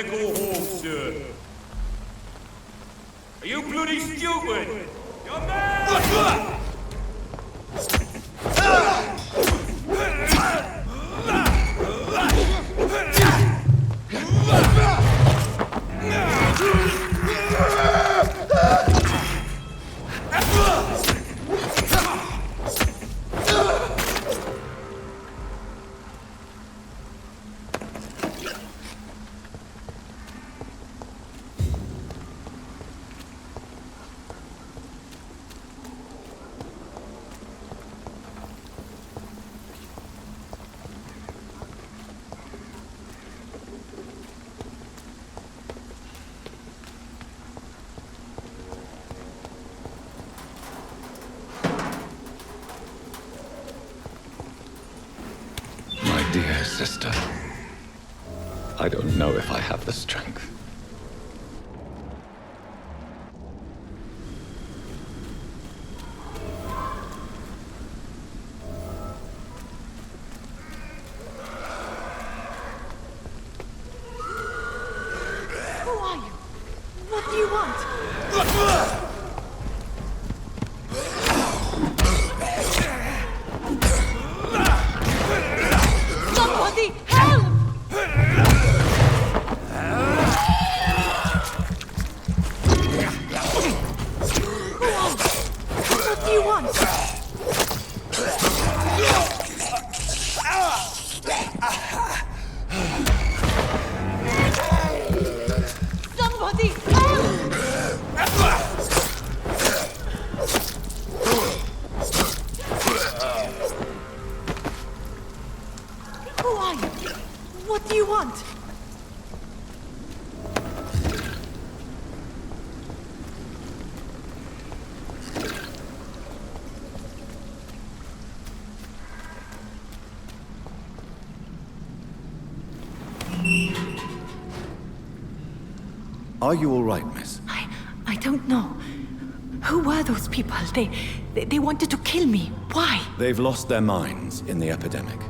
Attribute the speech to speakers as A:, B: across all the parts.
A: medical hall, sir. Are you bloody stupid? You're mad!
B: Dear sister, I don't know if I have the strength.
C: Who are you? What do you want? Somebody help! What do you want? Somebody help! Who are you? What do you want?
D: Are you all right, miss?
C: I don't know. Who were those people? They wanted to kill me. Why?
D: They've lost their minds in the epidemic.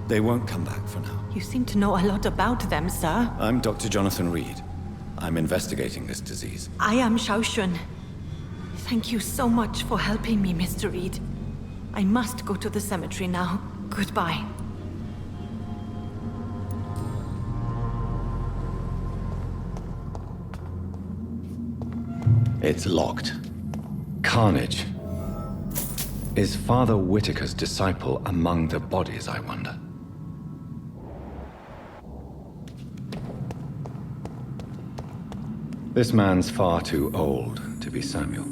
D: They won't come back for now.
C: You seem to know a lot about them, sir.
D: I'm Dr. Jonathan Reid. I'm investigating this disease.
C: I am Xiaoxun. Thank you so much for helping me, Mr. Reid. I must go to the cemetery now. Goodbye.
B: It's locked. Carnage. Is Father Whitaker's disciple among the bodies, I wonder? This man's far too old to be Samuel.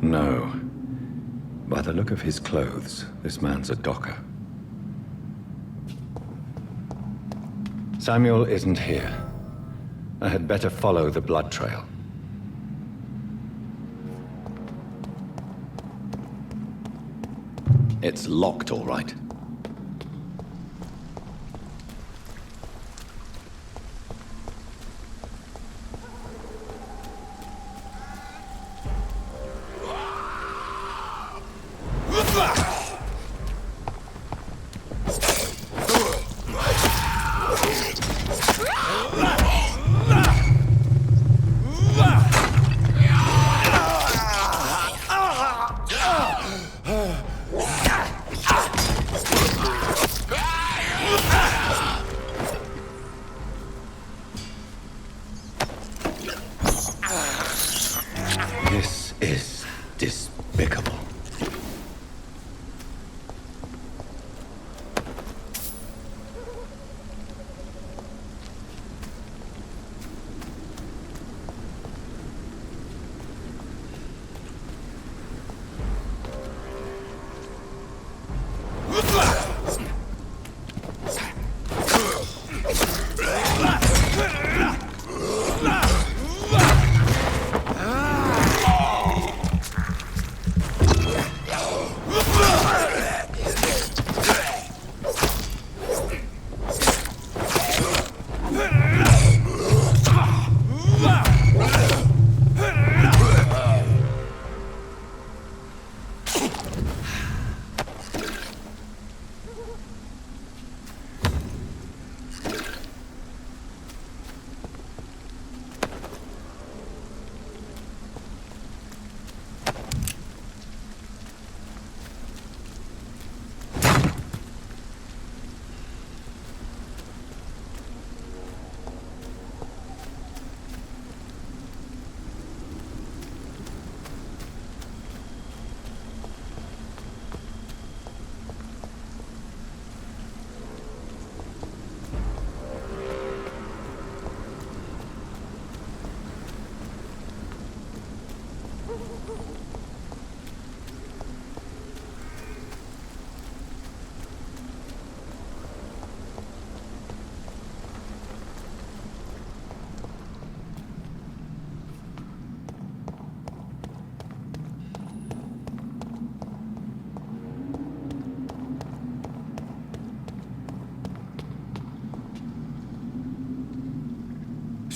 B: No. By the look of his clothes, this man's a docker. Samuel isn't here. I had better follow the blood trail. It's locked, all right.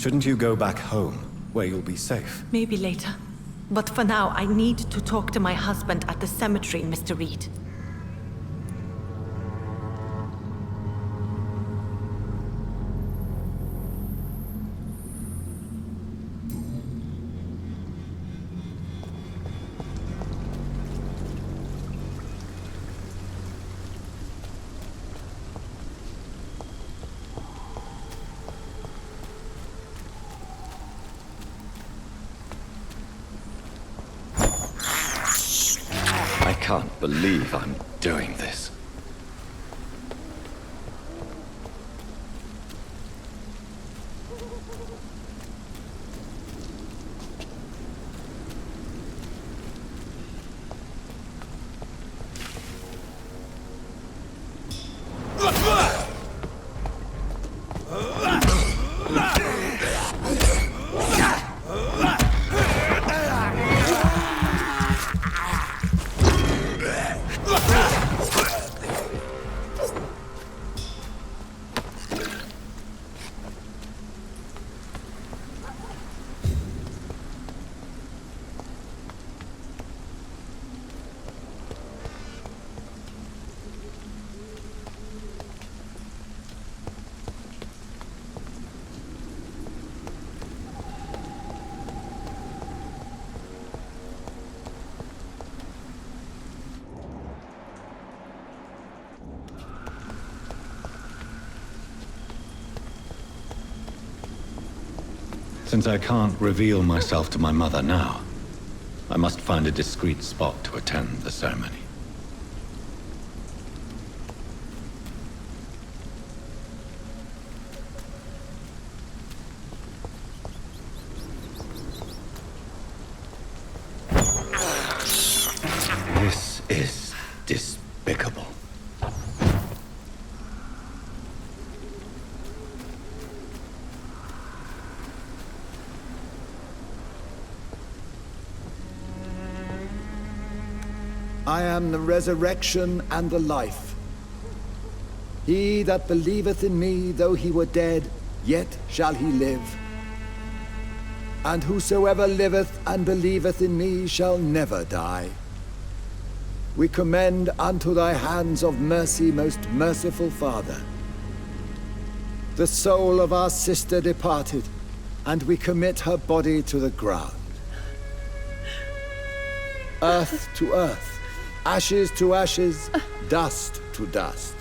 D: Shouldn't you go back home, where you'll be safe?
C: Maybe later. But for now, I need to talk to my husband at the cemetery, Mr. Reid.
B: I can't believe I'm doing this. Since I can't reveal myself to my mother now, I must find a discreet spot to attend the ceremony. This is despicable.
E: I am the resurrection and the life. He that believeth in me, though he were dead, yet shall he live. And whosoever liveth and believeth in me shall never die. We commend unto thy hands of mercy, most merciful Father, the soul of our sister departed, and we commit her body to the ground. Earth to earth, ashes to ashes, dust to dust.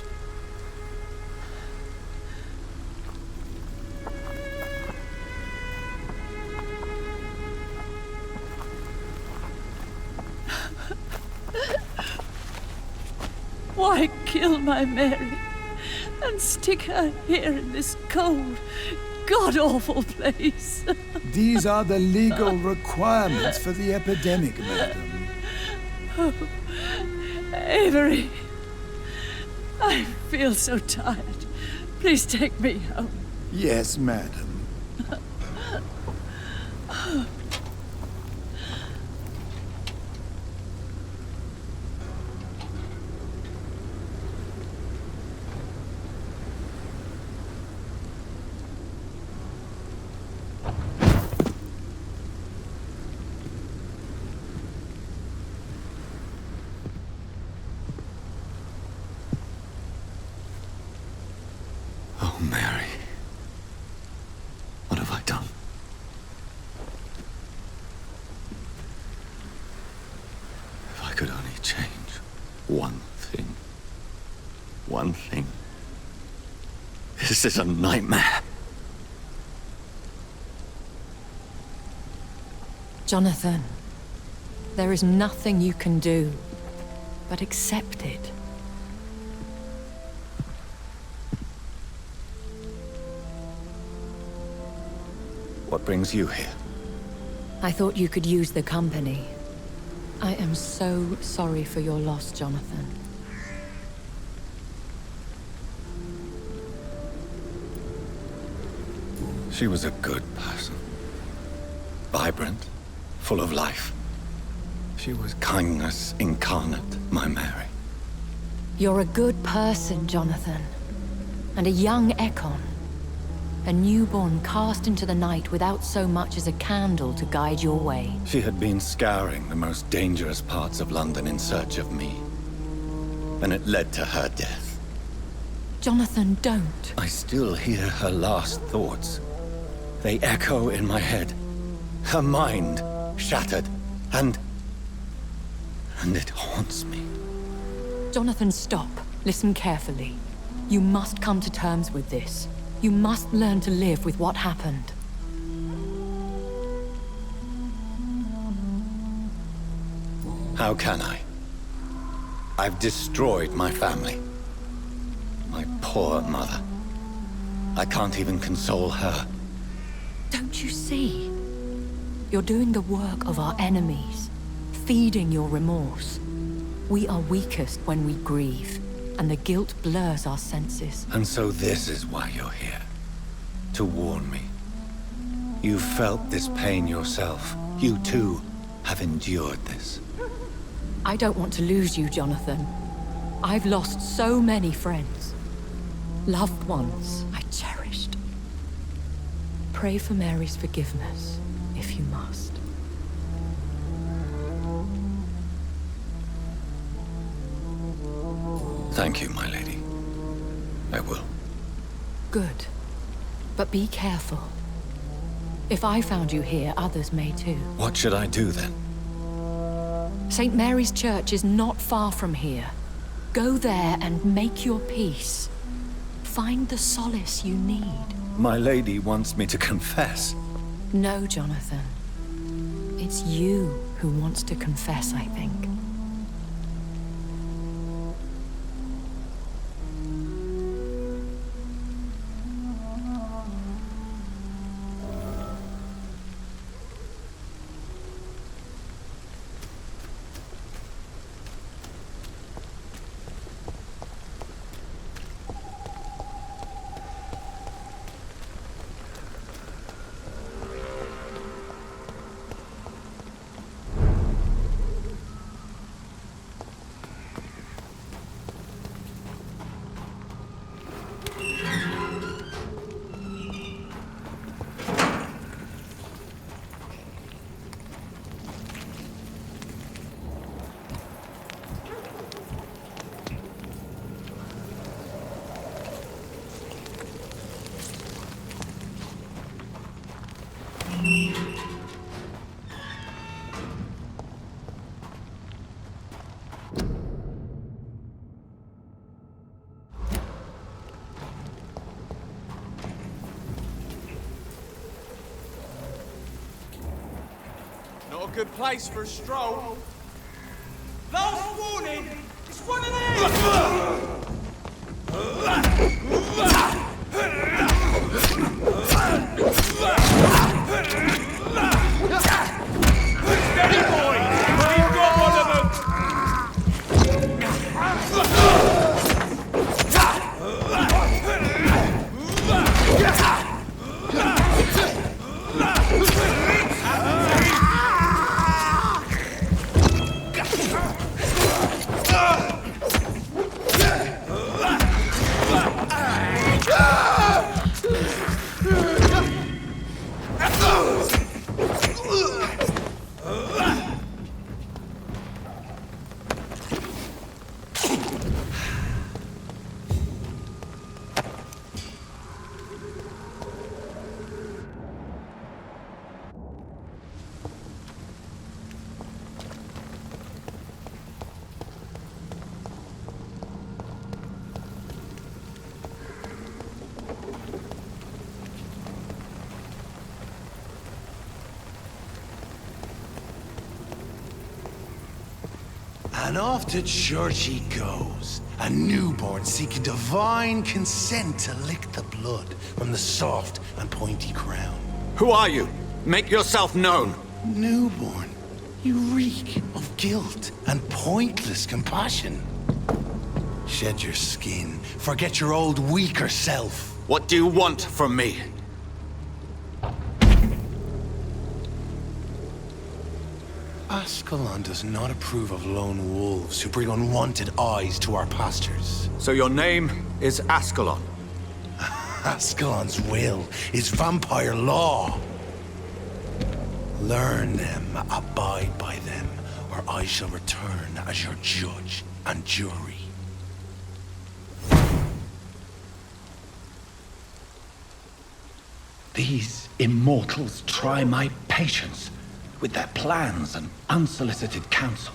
F: Why kill my Mary and stick her here in this cold, god-awful place?
E: These are the legal requirements for the epidemic, madam.
F: Oh, Avery, I feel so tired. Please take me home.
E: Yes, madam.
B: Oh, Mary. What have I done? If I could only change one thing. One thing. This is a nightmare.
G: Jonathan, there is nothing you can do but accept it.
B: What brings you here?
G: I thought you could use the company. I am so sorry for your loss, Jonathan.
B: She was a good person. Vibrant, full of life. She was kindness incarnate, my Mary.
G: You're a good person, Jonathan. And a young Ekon. A newborn cast into the night without so much as a candle to guide your way.
B: She had been scouring the most dangerous parts of London in search of me. And it led to her death.
G: Jonathan, don't.
B: I still hear her last thoughts. They echo in my head. Her mind shattered, and it haunts me.
G: Jonathan, stop. Listen carefully. You must come to terms with this. You must learn to live with what happened.
B: How can I? I've destroyed my family. My poor mother. I can't even console her.
G: Don't you see? You're doing the work of our enemies, feeding your remorse. We are weakest when we grieve, and the guilt blurs our senses.
B: And so this is why you're here. To warn me. You've felt this pain yourself. You too have endured this.
G: I don't want to lose you, Jonathan. I've lost so many friends. Loved ones I cherished. Pray for Mary's forgiveness, if you must.
B: Thank you, my lady. I will.
G: Good. But be careful. If I found you here, others may too.
B: What should I do then?
G: St. Mary's Church is not far from here. Go there and make your peace. Find the solace you need.
B: My lady wants me to confess.
G: No, Jonathan. It's you who wants to confess, I think.
A: Not a good place for a stroll. Last warning! It's one of them! Steady, boy! We've got one of them!
H: And off to church he goes, a newborn seeking divine consent to lick the blood from the soft and pointy crown.
B: Who are you? Make yourself known.
H: Newborn, you reek of guilt and pointless compassion. Shed your skin, forget your old weaker self.
B: What do you want from me?
H: Ascalon does not approve of lone wolves who bring unwanted eyes to our pastures.
B: So your name is Ascalon?
H: Ascalon's will is vampire law. Learn them, abide by them, or I shall return as your judge and jury.
B: These immortals try my patience with their plans and unsolicited counsel.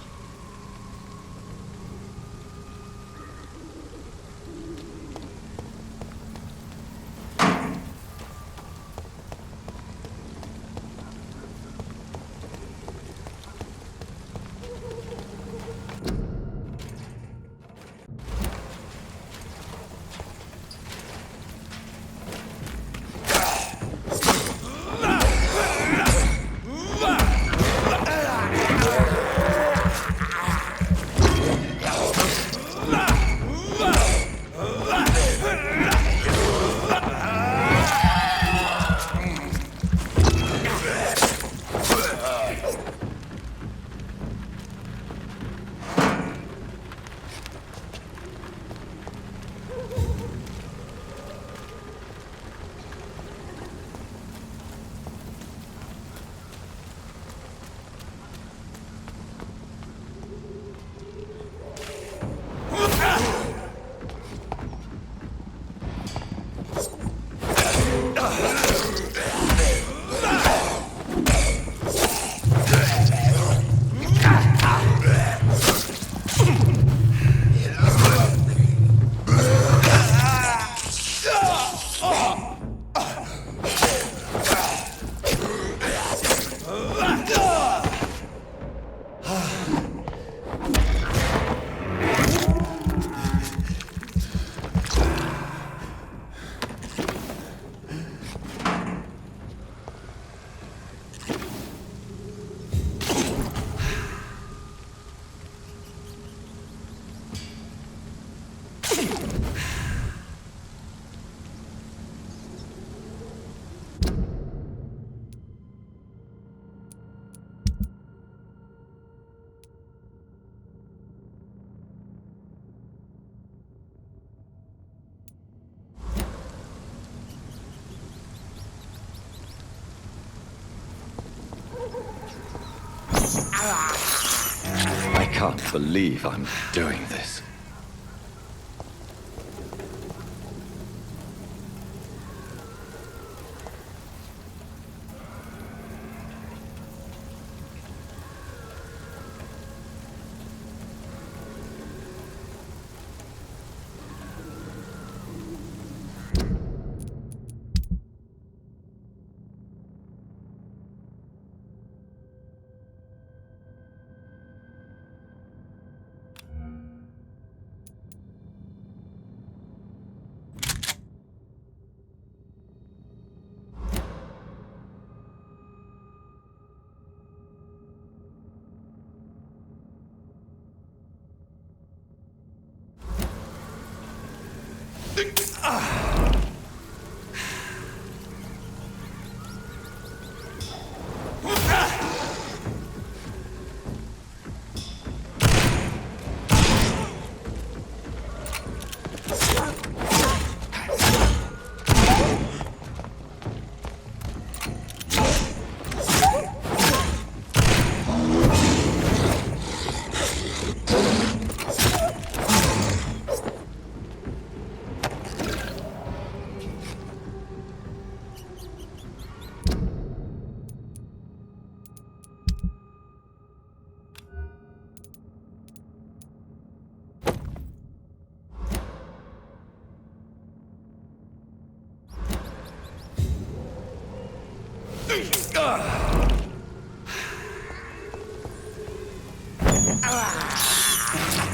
D: I can't believe I'm doing this.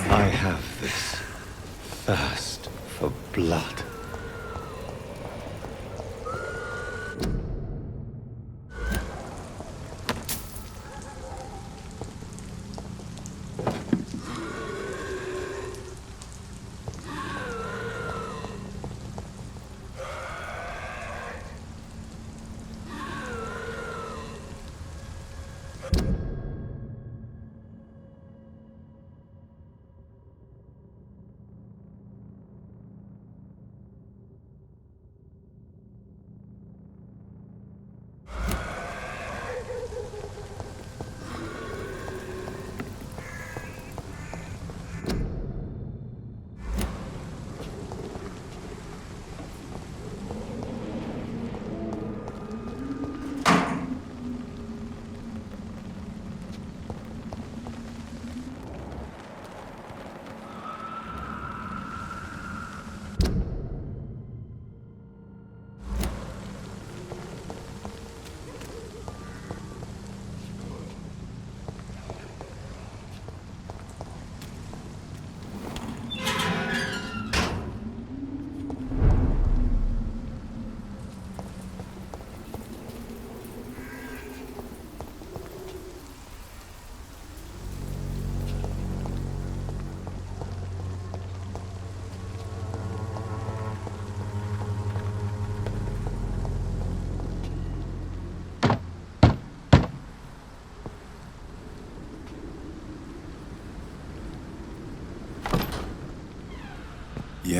D: I have this thirst for blood.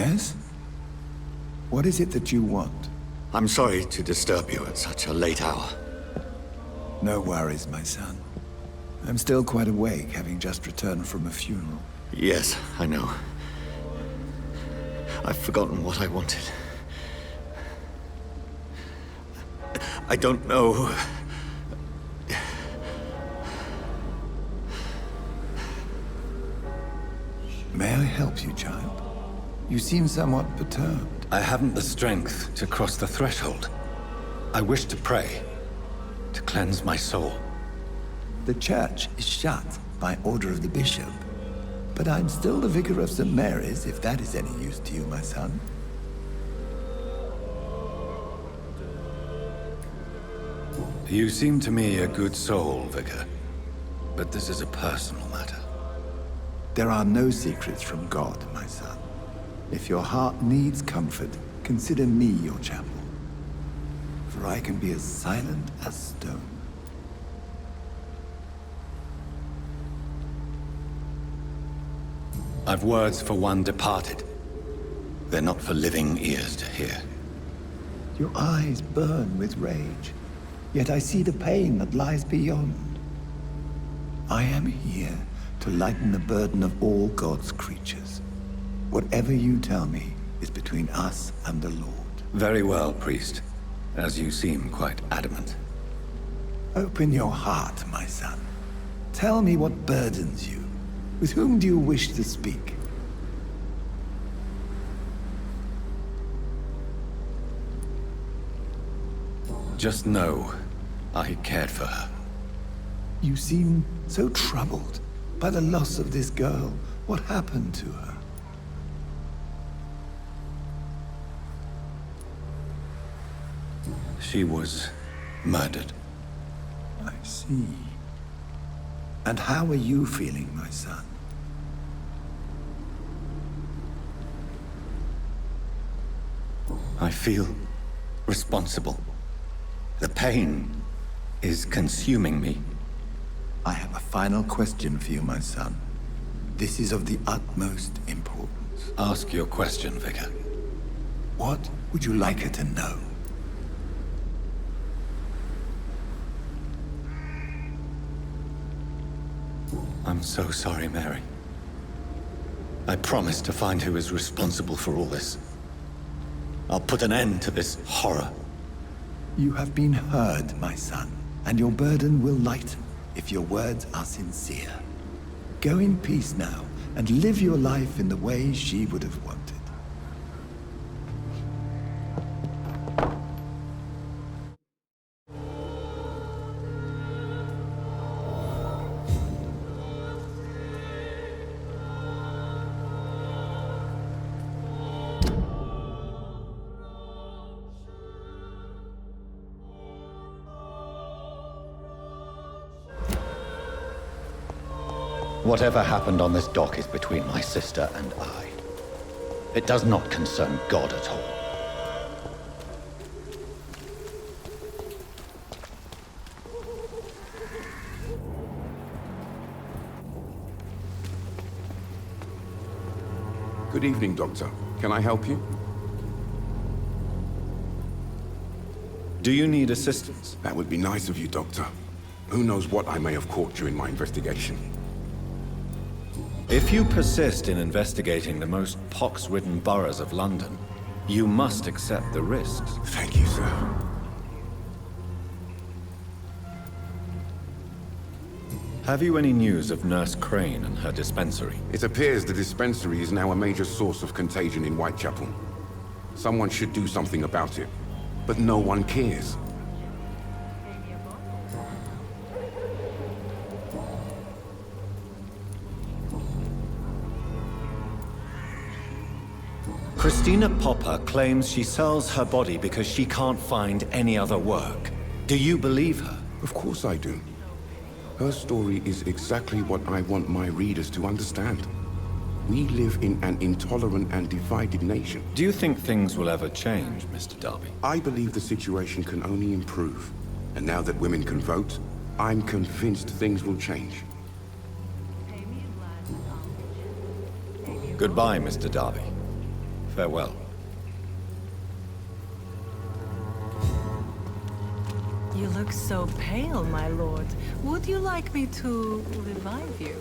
E: Yes? What is it that you want?
B: I'm sorry to disturb you at such a late hour.
E: No worries, my son. I'm still quite awake, having just returned from a funeral.
B: Yes, I know. I've forgotten what I wanted. I don't know.
E: May I help you, child? You seem somewhat perturbed.
B: I haven't the strength to cross the threshold. I wish to pray, to cleanse my soul.
E: The church is shut by order of the bishop. But I'm still the vicar of St. Mary's, if that is any use to you, my son.
B: You seem to me a good soul, Vicar. But this is a personal matter.
E: There are no secrets from God, my son. If your heart needs comfort, consider me your chapel. For I can be as silent as stone.
B: I've words for one departed. They're not for living ears to hear.
E: Your eyes burn with rage, yet I see the pain that lies beyond. I am here to lighten the burden of all God's creatures. Whatever you tell me is between us and the Lord.
B: Very well, priest. As you seem quite adamant.
E: Open your heart, my son. Tell me what burdens you. With whom do you wish to speak?
B: Just know, I cared for her.
E: You seem so troubled by the loss of this girl. What happened to her?
B: She was murdered.
E: I see. And how are you feeling, my son?
B: I feel responsible. The pain is consuming me.
E: I have a final question for you, my son. This is of the utmost importance.
B: Ask your question, Vicar.
E: What would you like her to know?
B: I'm so sorry, Mary. I promise to find who is responsible for all this. I'll put an end to this horror.
E: You have been heard, my son, and your burden will lighten if your words are sincere. Go in peace now, and live your life in the way she would have wanted.
B: Whatever happened on this dock is between my sister and I. It does not concern God at all.
I: Good evening, Doctor. Can I help you?
B: Do you need assistance?
I: That would be nice of you, Doctor. Who knows what I may have caught during my investigation.
B: If you persist in investigating the most pox-ridden boroughs of London, you must accept the risks.
I: Thank you, sir.
B: Have you any news of Nurse Crane and her dispensary?
I: It appears the dispensary is now a major source of contagion in Whitechapel. Someone should do something about it, but no one cares.
B: Christina Popper claims she sells her body because she can't find any other work. Do you believe her?
I: Of course I do. Her story is exactly what I want my readers to understand. We live in an intolerant and divided nation.
B: Do you think things will ever change, Mr. Darby?
I: I believe the situation can only improve. And now that women can vote, I'm convinced things will change.
B: Goodbye, Mr. Darby.
D: Farewell.
C: You look so pale, my lord. Would you like me to revive you?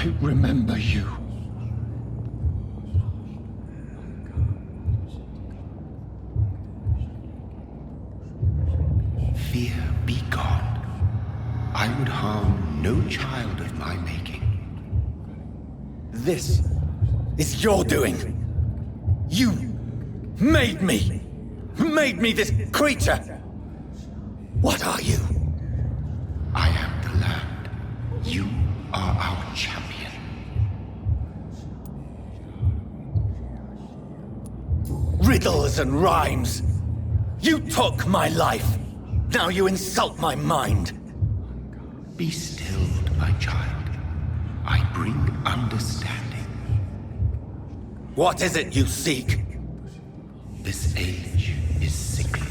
B: I remember you.
I: Fear be gone. I would harm no child of my making.
B: This is your doing. You made me. Made me this creature. What are you?
I: I am the land. You are our champion.
B: Riddles and rhymes. You took my life. Now you insult my mind.
I: Be stilled, my child. I bring understanding.
B: What is it you seek?
I: This age is sickly.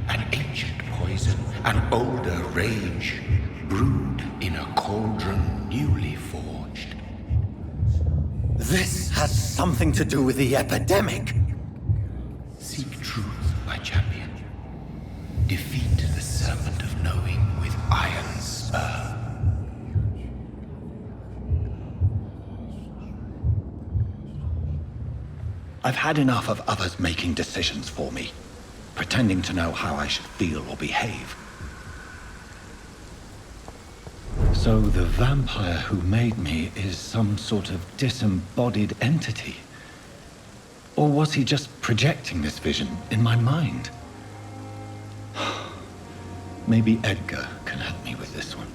I: An ancient poison, an older rage, brewed in a cauldron newly forged.
B: This has something to do with the epidemic.
I: Seek truth, my champion. Defeat the serpent of knowing with iron spur.
B: I've had enough of others making decisions for me, pretending to know how I should feel or behave. So the vampire who made me is some sort of disembodied entity? Or was he just projecting this vision in my mind? Maybe Edgar can help me with this one.